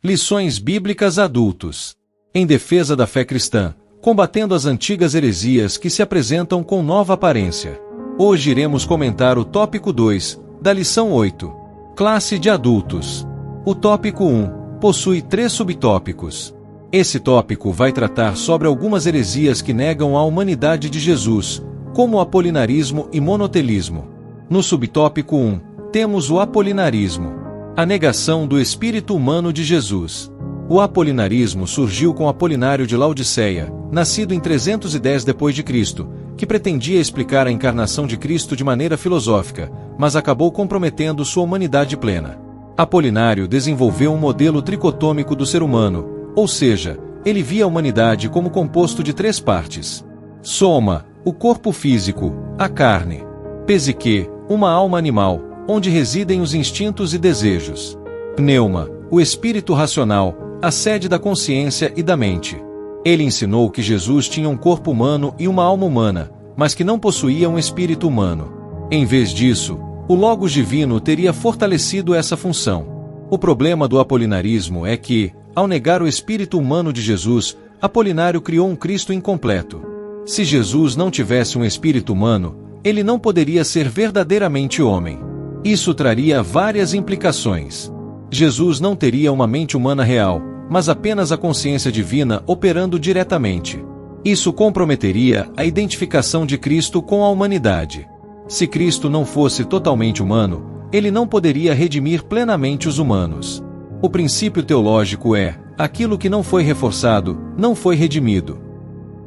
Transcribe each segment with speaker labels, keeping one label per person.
Speaker 1: Lições bíblicas adultos. Em defesa da fé cristã, combatendo as antigas heresias que se apresentam com nova aparência. Hoje iremos comentar o tópico 2, da lição 8. Classe de adultos. O tópico 1 possui 3 subtópicos. Esse tópico vai tratar sobre algumas heresias que negam a humanidade de Jesus, como o apolinarismo e monotelismo. No subtópico 1, temos o apolinarismo, a negação do espírito humano de Jesus. O apolinarismo surgiu com Apolinário de Laodiceia, nascido em 310 d.C., que pretendia explicar a encarnação de Cristo de maneira filosófica, mas acabou comprometendo sua humanidade plena. Apolinário desenvolveu um modelo tricotômico do ser humano, ou seja, ele via a humanidade como composto de 3 partes. Soma, o corpo físico, a carne. Psique, uma alma animal, onde residem os instintos e desejos. Pneuma, o espírito racional, a sede da consciência e da mente. Ele ensinou que Jesus tinha um corpo humano e uma alma humana, mas que não possuía um espírito humano. Em vez disso, o Logos divino teria fortalecido essa função. O problema do apolinarismo é que, ao negar o espírito humano de Jesus, Apolinário criou um Cristo incompleto. Se Jesus não tivesse um espírito humano, ele não poderia ser verdadeiramente homem. Isso traria várias implicações. Jesus não teria uma mente humana real, mas apenas a consciência divina operando diretamente. Isso comprometeria a identificação de Cristo com a humanidade. Se Cristo não fosse totalmente humano, ele não poderia redimir plenamente os humanos. O princípio teológico é: aquilo que não foi reforçado, não foi redimido.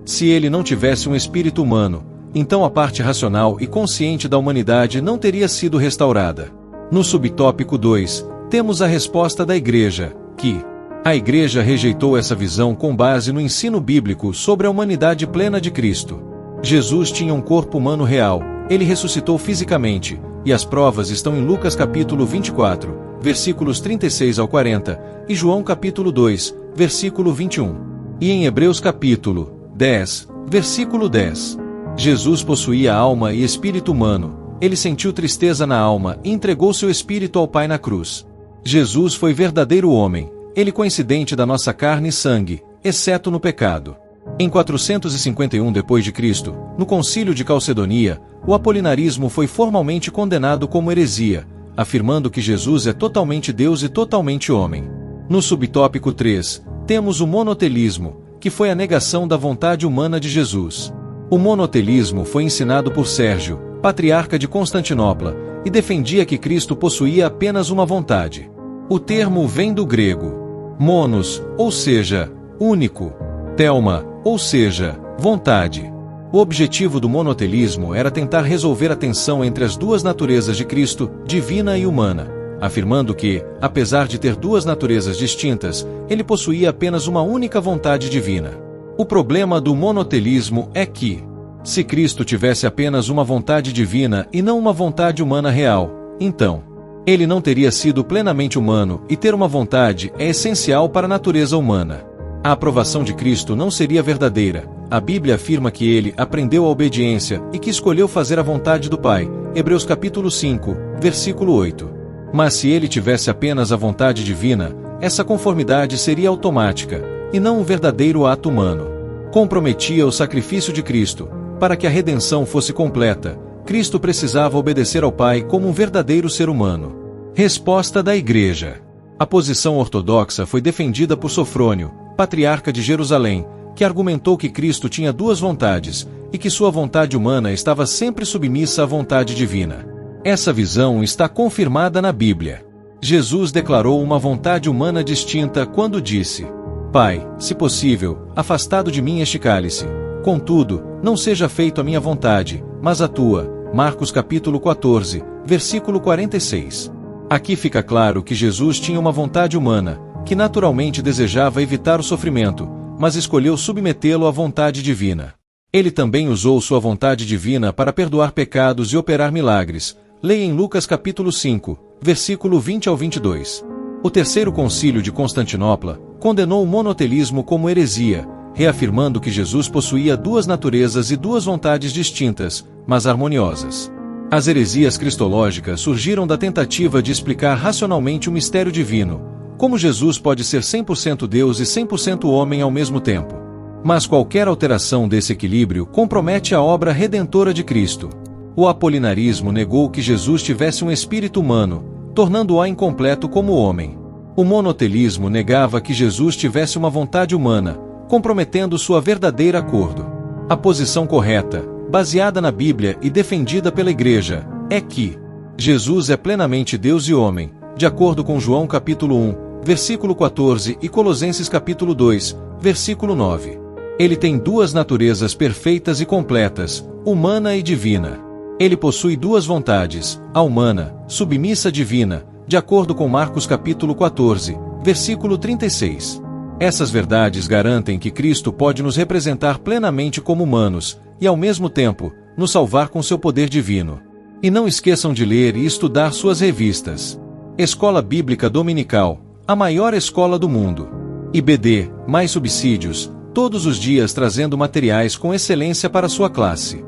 Speaker 1: Se ele não tivesse um espírito humano, então a parte racional e consciente da humanidade não teria sido restaurada. No subtópico 2, temos a resposta da Igreja, que a Igreja rejeitou essa visão com base no ensino bíblico sobre a humanidade plena de Cristo. Jesus tinha um corpo humano real, ele ressuscitou fisicamente, e as provas estão em Lucas capítulo 24, versículos 36 ao 40, e João capítulo 2, versículo 21. E em Hebreus capítulo 10, versículo 10. Jesus possuía alma e espírito humano, ele sentiu tristeza na alma e entregou seu espírito ao Pai na cruz. Jesus foi verdadeiro homem, ele coincidente da nossa carne e sangue, exceto no pecado. Em 451 d.C., no Concílio de Calcedonia, o apolinarismo foi formalmente condenado como heresia, afirmando que Jesus é totalmente Deus e totalmente homem. No subtópico 3, temos o monotelismo, que foi a negação da vontade humana de Jesus. O monotelismo foi ensinado por Sérgio, patriarca de Constantinopla, e defendia que Cristo possuía apenas uma vontade. O termo vem do grego monos, ou seja, único, telma, ou seja, vontade. O objetivo do monotelismo era tentar resolver a tensão entre as duas naturezas de Cristo, divina e humana, afirmando que, apesar de ter duas naturezas distintas, ele possuía apenas uma única vontade divina. O problema do monotelismo é que, se Cristo tivesse apenas uma vontade divina e não uma vontade humana real, então, ele não teria sido plenamente humano, e ter uma vontade é essencial para a natureza humana. A aprovação de Cristo não seria verdadeira. A Bíblia afirma que ele aprendeu a obediência e que escolheu fazer a vontade do Pai. Hebreus capítulo 5, versículo 8. Mas se ele tivesse apenas a vontade divina, essa conformidade seria automática, e não um verdadeiro ato humano. Comprometia o sacrifício de Cristo. Para que a redenção fosse completa, Cristo precisava obedecer ao Pai como um verdadeiro ser humano. Resposta da Igreja. A posição ortodoxa foi defendida por Sofrônio, patriarca de Jerusalém, que argumentou que Cristo tinha duas vontades, e que sua vontade humana estava sempre submissa à vontade divina. Essa visão está confirmada na Bíblia. Jesus declarou uma vontade humana distinta quando disse: Pai, se possível, afastado de mim este cálice. Contudo, não seja feito a minha vontade, mas a tua. Marcos capítulo 14, versículo 46. Aqui fica claro que Jesus tinha uma vontade humana, que naturalmente desejava evitar o sofrimento, mas escolheu submetê-lo à vontade divina. Ele também usou sua vontade divina para perdoar pecados e operar milagres. Leia em Lucas capítulo 5, versículo 20 ao 22. O Terceiro Concílio de Constantinopla condenou o monotelismo como heresia, reafirmando que Jesus possuía duas naturezas e duas vontades distintas, mas harmoniosas. As heresias cristológicas surgiram da tentativa de explicar racionalmente o mistério divino, Como Jesus pode ser 100% Deus e 100% homem ao mesmo tempo? Mas qualquer alteração desse equilíbrio compromete a obra redentora de Cristo. O apolinarismo negou que Jesus tivesse um espírito humano, tornando-o incompleto como homem. O monotelismo negava que Jesus tivesse uma vontade humana, comprometendo sua verdadeira acordo. A posição correta, baseada na Bíblia e defendida pela Igreja, é que Jesus é plenamente Deus e homem, de acordo com João capítulo 1, versículo 14 e Colossenses capítulo 2, versículo 9. Ele tem duas naturezas perfeitas e completas, humana e divina. Ele possui duas vontades, a humana, submissa à divina, de acordo com Marcos capítulo 14, versículo 36. Essas verdades garantem que Cristo pode nos representar plenamente como humanos, e ao mesmo tempo, nos salvar com seu poder divino. E não esqueçam de ler e estudar suas revistas. Escola Bíblica Dominical, a maior escola do mundo. IBD, mais subsídios, todos os dias trazendo materiais com excelência para sua classe.